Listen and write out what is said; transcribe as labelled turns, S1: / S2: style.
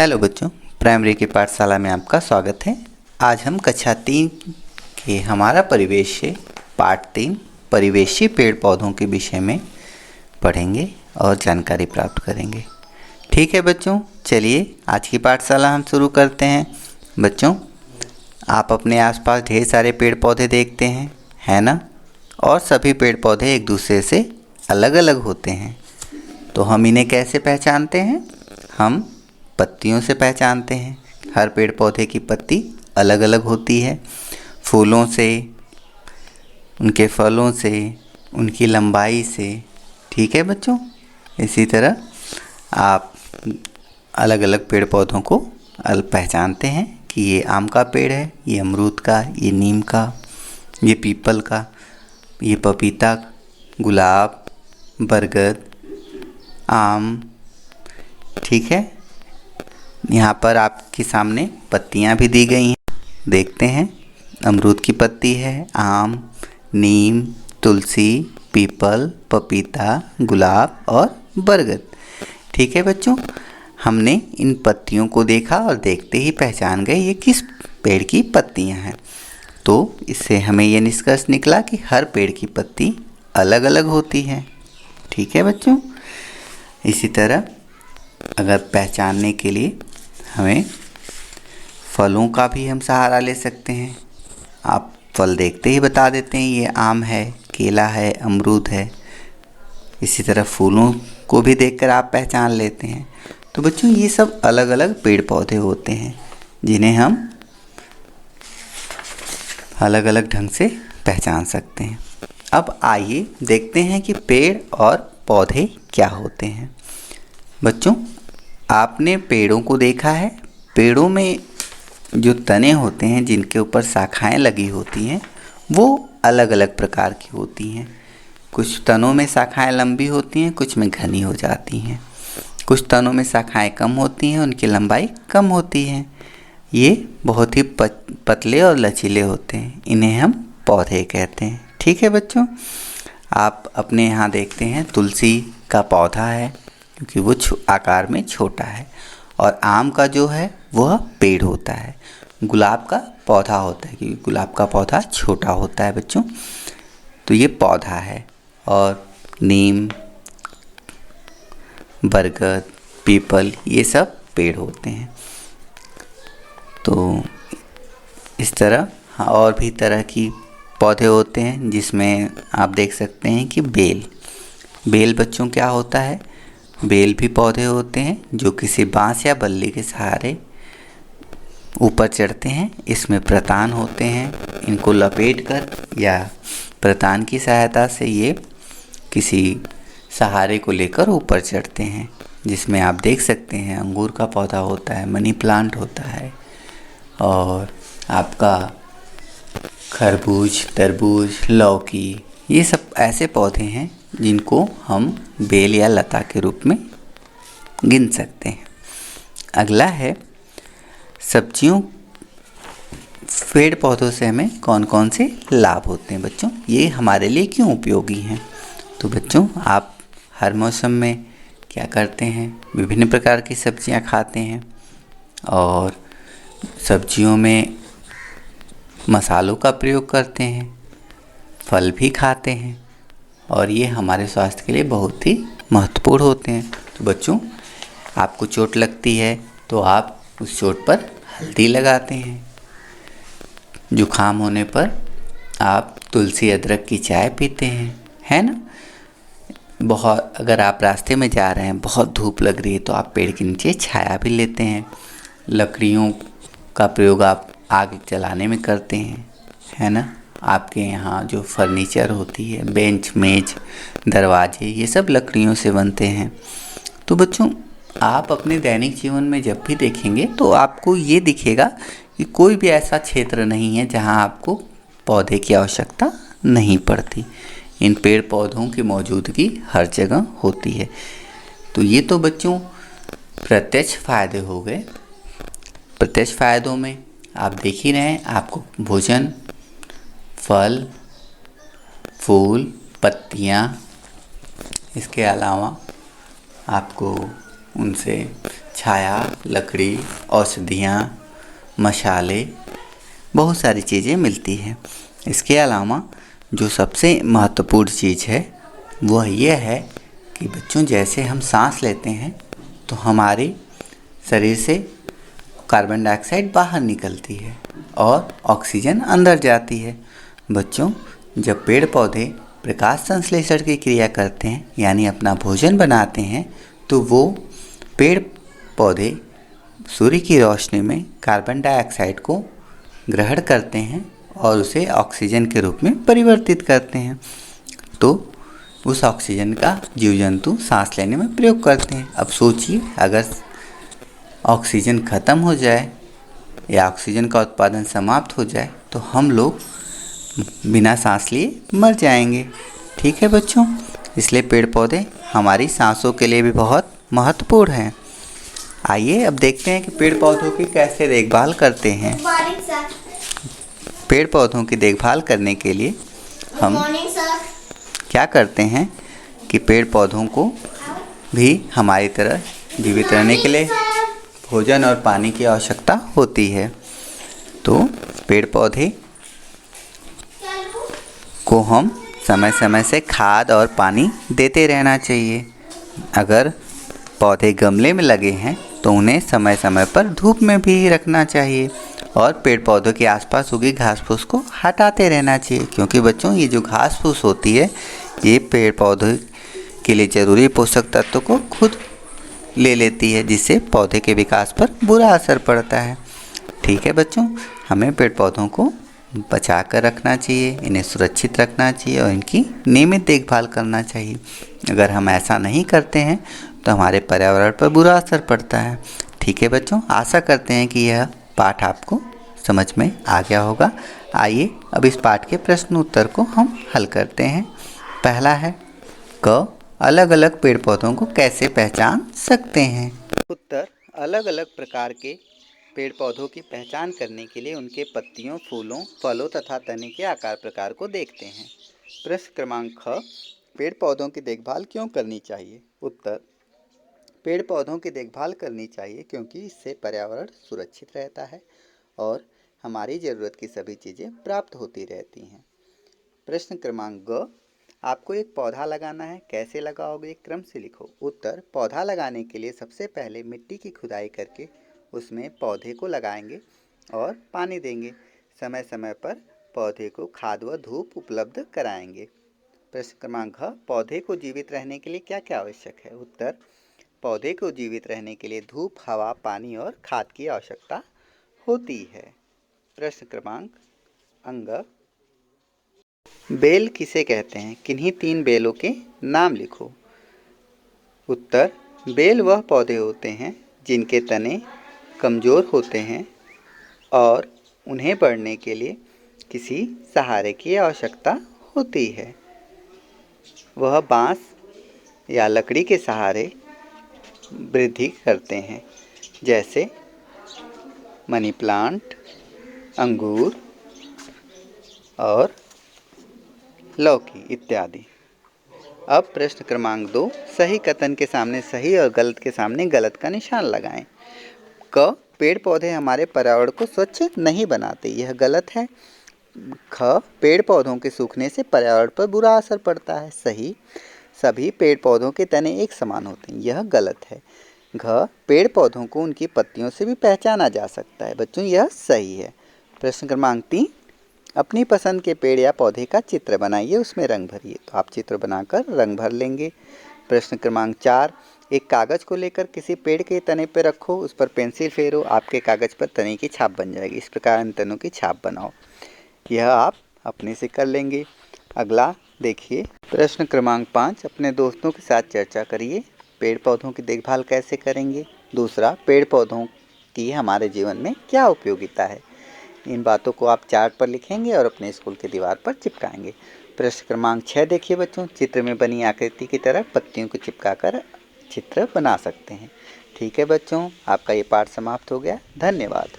S1: Hello बच्चों, primary की पाठशाला में आपका स्वागत है। आज हम कक्षा 3 के हमारा परिवेश पाठ 3 परिवेशी पेड़ पौधों के विषय में पढ़ेंगे और जानकारी प्राप्त करेंगे। ठीक है बच्चों, चलिए आज की पाठशाला हम शुरू करते हैं। बच्चों, आप अपने आसपास ढेर सारे पेड़ पौधे देखते हैं, है ना? और सभी पेड़ पौधे एक दूसरे से अलग अलग होते हैं। तो हम इन्हें कैसे पहचानते हैं? हम पत्तियों से पहचानते हैं। हर पेड़ पौधे की पत्ती अलग अलग होती है। फूलों से, उनके फलों से, उनकी लंबाई से। ठीक है बच्चों, इसी तरह आप अलग अलग पेड़ पौधों को पहचानते हैं कि ये आम का पेड़ है, ये अमरूद का, ये नीम का, ये पीपल का, ये पपीता, गुलाब, बरगद, आम। ठीक है, यहाँ पर आपके सामने पत्तियाँ भी दी गई हैं, देखते हैं। अमरूद की पत्ती है, आम, नीम, तुलसी, पीपल, पपीता, गुलाब और बरगद। ठीक है बच्चों, हमने इन पत्तियों को देखा और देखते ही पहचान गए ये किस पेड़ की पत्तियाँ हैं। तो इससे हमें ये निष्कर्ष निकला कि हर पेड़ की पत्ती अलग अलग होती है। ठीक है बच्चों, इसी तरह अगर पहचानने के लिए हमें फलों का भी हम सहारा ले सकते हैं। आप फल देखते ही बता देते हैं ये आम है, केला है, अमरूद है। इसी तरह फूलों को भी देखकर आप पहचान लेते हैं। तो बच्चों, ये सब अलग अलग पेड़ पौधे होते हैं जिन्हें हम अलग अलग ढंग से पहचान सकते हैं। अब आइए देखते हैं कि पेड़ और पौधे क्या होते हैं। बच्चों, आपने पेड़ों को देखा है। पेड़ों में जो तने होते हैं, जिनके ऊपर शाखाएं लगी होती हैं, वो अलग अलग प्रकार की होती हैं। कुछ तनों में शाखाएं लंबी होती हैं, कुछ में घनी हो जाती हैं। कुछ तनों में शाखाएं कम होती हैं, उनकी लंबाई कम होती है। ये बहुत ही पतले और लचीले होते हैं, इन्हें हम पौधे कहते हैं। ठीक है बच्चों, आप अपने यहाँ देखते हैं तुलसी का पौधा है, क्योंकि वो आकार में छोटा है। और आम का जो है वह पेड़ होता है। गुलाब का पौधा होता है, क्योंकि गुलाब का पौधा छोटा होता है बच्चों। तो ये पौधा है। और नीम, बरगद, पीपल, ये सब पेड़ होते हैं। तो इस तरह और भी तरह की पौधे होते हैं, जिसमें आप देख सकते हैं कि बेल बच्चों क्या होता है? बेल भी पौधे होते हैं जो किसी बांस या बल्ली के सहारे ऊपर चढ़ते हैं। इसमें प्रतान होते हैं, इनको लपेटकर या प्रतान की सहायता से ये किसी सहारे को लेकर ऊपर चढ़ते हैं। जिसमें आप देख सकते हैं अंगूर का पौधा होता है, मनी प्लांट होता है, और आपका खरबूज, तरबूज, लौकी, ये सब ऐसे पौधे हैं जिनको हम बेल या लता के रूप में गिन सकते हैं। अगला है सब्जियों। पेड़ पौधों से हमें कौन कौन से लाभ होते हैं बच्चों, ये हमारे लिए क्यों उपयोगी हैं? तो बच्चों, आप हर मौसम में क्या करते हैं? विभिन्न प्रकार की सब्जियां खाते हैं, और सब्जियों में मसालों का प्रयोग करते हैं, फल भी खाते हैं, और ये हमारे स्वास्थ्य के लिए बहुत ही महत्वपूर्ण होते हैं। तो बच्चों, आपको चोट लगती है तो आप उस चोट पर हल्दी लगाते हैं। जुखाम होने पर आप तुलसी अदरक की चाय पीते हैं, है ना? अगर आप रास्ते में जा रहे हैं, बहुत धूप लग रही है, तो आप पेड़ के नीचे छाया भी लेते हैं। लकड़ियों का प्रयोग आप आग जलाने में करते हैं, है ना? आपके यहाँ जो फर्नीचर होती है, बेंच, मेज, दरवाजे, ये सब लकड़ियों से बनते हैं। तो बच्चों, आप अपने दैनिक जीवन में जब भी देखेंगे तो आपको ये दिखेगा कि कोई भी ऐसा क्षेत्र नहीं है जहाँ आपको पौधे की आवश्यकता नहीं पड़ती। इन पेड़ पौधों की मौजूदगी हर जगह होती है। तो ये तो बच्चों प्रत्यक्ष फ़ायदे हो गए। प्रत्यक्ष फ़ायदों में आप देख ही रहे हैं, आपको भोजन, फल, फूल, पत्तियाँ, इसके अलावा आपको उनसे छाया, लकड़ी, औषधियाँ, मसाले, बहुत सारी चीज़ें मिलती हैं। इसके अलावा जो सबसे महत्वपूर्ण चीज़ है वह यह है कि बच्चों, जैसे हम सांस लेते हैं तो हमारे शरीर से कार्बन डाइऑक्साइड बाहर निकलती है और ऑक्सीजन अंदर जाती है। बच्चों, जब पेड़ पौधे प्रकाश संश्लेषण की क्रिया करते हैं यानी अपना भोजन बनाते हैं, तो वो पेड़ पौधे सूर्य की रोशनी में कार्बन डाइऑक्साइड को ग्रहण करते हैं और उसे ऑक्सीजन के रूप में परिवर्तित करते हैं। तो उस ऑक्सीजन का जीव जंतु सांस लेने में प्रयोग करते हैं। अब सोचिए, अगर ऑक्सीजन ख़त्म हो जाए या ऑक्सीजन का उत्पादन समाप्त हो जाए तो हम लोग बिना सांस लिए मर जाएंगे। ठीक है बच्चों, इसलिए पेड़ पौधे हमारी सांसों के लिए भी बहुत महत्वपूर्ण हैं। आइए अब देखते हैं कि पेड़ पौधों की कैसे देखभाल करते हैं। पेड़ पौधों की देखभाल करने के लिए हम क्या करते हैं कि पेड़ पौधों को भी हमारी तरह जीवित रहने के लिए भोजन और पानी की आवश्यकता होती है। तो पेड़ पौधे को हम समय समय से खाद और पानी देते रहना चाहिए। अगर पौधे गमले में लगे हैं तो उन्हें समय समय पर धूप में भी रखना चाहिए और पेड़ पौधों के आसपास उगी घास फूस को हटाते रहना चाहिए, क्योंकि बच्चों ये जो घास फूस होती है ये पेड़ पौधे के लिए ज़रूरी पोषक तत्व को खुद ले लेती है, जिससे पौधे के विकास पर बुरा असर पड़ता है। ठीक है बच्चों, हमें पेड़ पौधों को बचा कर रखना चाहिए, इन्हें सुरक्षित रखना चाहिए और इनकी नियमित देखभाल करना चाहिए। अगर हम ऐसा नहीं करते हैं तो हमारे पर्यावरण पर बुरा असर पड़ता है। ठीक है बच्चों, आशा करते हैं कि यह पाठ आपको समझ में आ गया होगा। आइए अब इस पाठ के प्रश्न उत्तर को हम हल करते हैं। पहला है, क अलग अलग पेड़ पौधों को कैसे पहचान सकते हैं? उत्तर, अलग अलग प्रकार के पेड़ पौधों की पहचान करने के लिए उनके पत्तियों, फूलों, फलों तथा तने के आकार प्रकार को देखते हैं। प्रश्न क्रमांक ख, पेड़ पौधों की देखभाल क्यों करनी चाहिए? उत्तर, पेड़ पौधों की देखभाल करनी चाहिए क्योंकि इससे पर्यावरण सुरक्षित रहता है और हमारी ज़रूरत की सभी चीज़ें प्राप्त होती रहती हैं। प्रश्न क्रमांक ग, आपको एक पौधा लगाना है, कैसे लगाओगे? क्रम से लिखो। उत्तर, पौधा लगाने के लिए सबसे पहले मिट्टी की खुदाई करके उसमें पौधे को लगाएंगे और पानी देंगे। समय समय पर पौधे को खाद व धूप उपलब्ध कराएंगे। प्रश्न क्रमांक घ, पौधे को जीवित रहने के लिए क्या क्या आवश्यक है? उत्तर, पौधे को जीवित रहने के लिए धूप, हवा, पानी और खाद की आवश्यकता होती है। प्रश्न क्रमांक अंग, बेल किसे कहते हैं? किन्हीं 3 बेलों के नाम लिखो। उत्तर, बेल वह पौधे होते हैं जिनके तने कमज़ोर होते हैं और उन्हें बढ़ने के लिए किसी सहारे की आवश्यकता होती है। वह बाँस या लकड़ी के सहारे वृद्धि करते हैं, जैसे मनी प्लांट, अंगूर और लौकी इत्यादि। अब प्रश्न क्रमांक 2, सही कथन के सामने सही और गलत के सामने गलत का निशान लगाएं। क, पेड़ पौधे हमारे पर्यावरण को स्वच्छ नहीं बनाते, यह गलत है। ख, पेड़ पौधों के सूखने से पर्यावरण पर बुरा असर पड़ता है, सही। सभी पेड़ पौधों के तने एक समान होते हैं, यह गलत है। घ, पेड़ पौधों को उनकी पत्तियों से भी पहचाना जा सकता है, बच्चों यह सही है। प्रश्न क्रमांक 3, अपनी पसंद के पेड़ या पौधे का चित्र बनाइए, उसमें रंग भरिए। तो आप चित्र बनाकर रंग भर लेंगे। प्रश्न क्रमांक 4, एक कागज़ को लेकर किसी पेड़ के तने पर रखो, उस पर पेंसिल फेरो, आपके कागज़ पर तने की छाप बन जाएगी। इस प्रकार इन तनों की छाप बनाओ। यह आप अपने से कर लेंगे। अगला देखिए, प्रश्न क्रमांक 5, अपने दोस्तों के साथ चर्चा करिए, पेड़ पौधों की देखभाल कैसे करेंगे। दूसरा, पेड़ पौधों की हमारे जीवन में क्या उपयोगिता है। इन बातों को आप चार्ट पर लिखेंगे और अपने स्कूल की दीवार पर चिपकाएंगे। प्रश्न क्रमांक 6 देखिए बच्चों, चित्र में बनी आकृति की तरह पत्तियों को चिपकाकर चित्र बना सकते हैं। ठीक है बच्चों, आपका ये पाठ समाप्त हो गया। धन्यवाद।